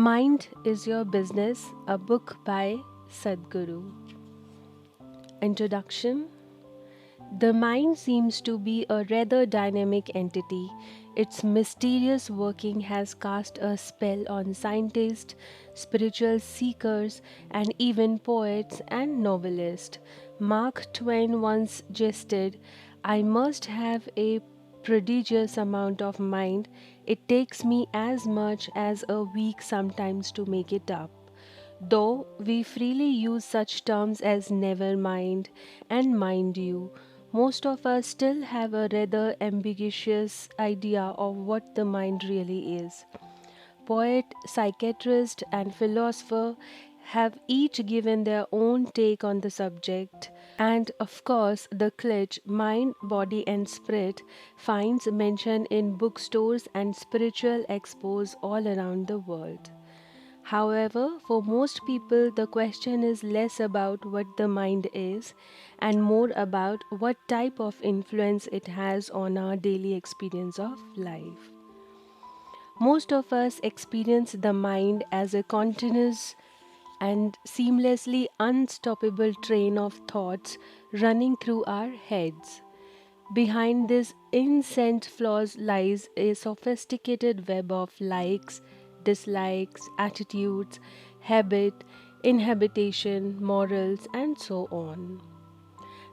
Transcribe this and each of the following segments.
Mind is Your Business, a book by Sadhguru. Introduction. The mind seems to be a rather dynamic entity. Its mysterious working has cast a spell on scientists, spiritual seekers, and even poets and novelists. Mark Twain once jested, "I must have a prodigious amount of mind. It takes me as much as a week sometimes to make it up." Though we freely use such terms as "never mind" and "mind you," most of us still have a rather ambiguous idea of what the mind really is. Poet, psychiatrist, and philosopher have each given their own take on the subject, and of course, the clutch mind, body, and spirit finds mention in bookstores and spiritual expos all around the world. However, for most people, the question is less about what the mind is and more about what type of influence it has on our daily experience of life. Most of us experience the mind as a continuous and seamlessly unstoppable train of thoughts running through our heads. Behind these innocent flaws lies a sophisticated web of likes, dislikes, attitudes, habit, inhabitation, morals, and so on.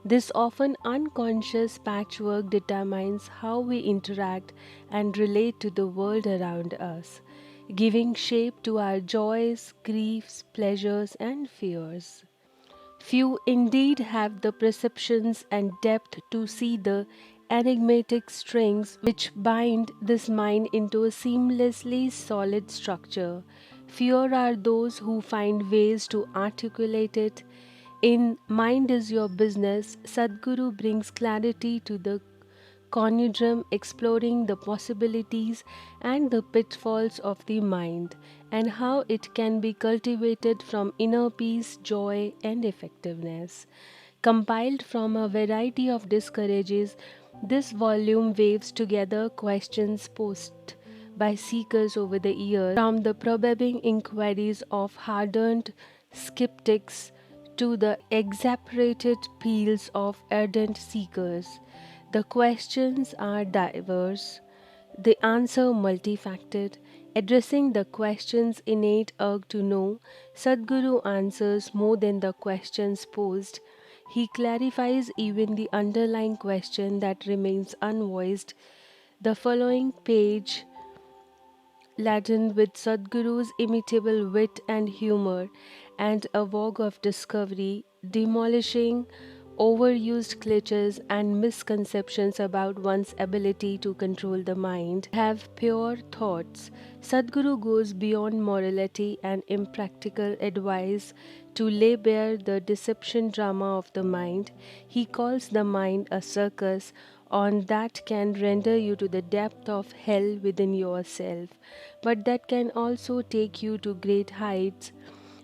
This often unconscious patchwork determines how we interact and relate to the world around us, giving shape to our joys, griefs, pleasures, and fears. Few indeed have the perceptions and depth to see the enigmatic strings which bind this mind into a seamlessly solid structure. Fewer are those who find ways to articulate it. In Mind is Your Business, Sadhguru brings clarity to the conundrum, exploring the possibilities and the pitfalls of the mind and how it can be cultivated from inner peace, joy, and effectiveness. Compiled from a variety of discourages, this volume waves together questions posed by seekers over the years, from the probing inquiries of hardened skeptics to the exasperated peals of ardent seekers. The questions are diverse, the answer multifaceted. Addressing the question's innate urge to know, Sadhguru answers more than the questions posed. He clarifies even the underlying question that remains unvoiced. The following page, laden with Sadhguru's imitable wit and humor, and a vogue of discovery, demolishing overused cliches and misconceptions about one's ability to control the mind, have pure thoughts. Sadhguru goes beyond morality and impractical advice to lay bare the deception drama of the mind. He calls the mind a circus on that can render you to the depth of hell within yourself, but that can also take you to great heights.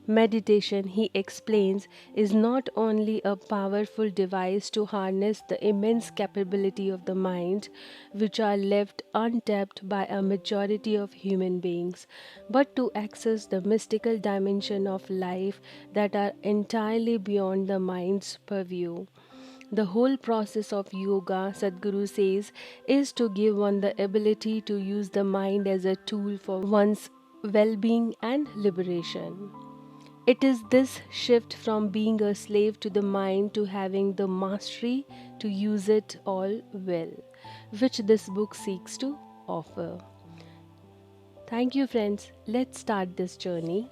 Meditation, he explains, is not only a powerful device to harness the immense capability of the mind, which are left untapped by a majority of human beings, but to access the mystical dimension of life that are entirely beyond the mind's purview. The whole process of yoga, Sadhguru says, is to give one the ability to use the mind as a tool for one's well being and liberation. It is this shift from being a slave to the mind to having the mastery to use it all well, which this book seeks to offer. Thank you, friends. Let's start this journey.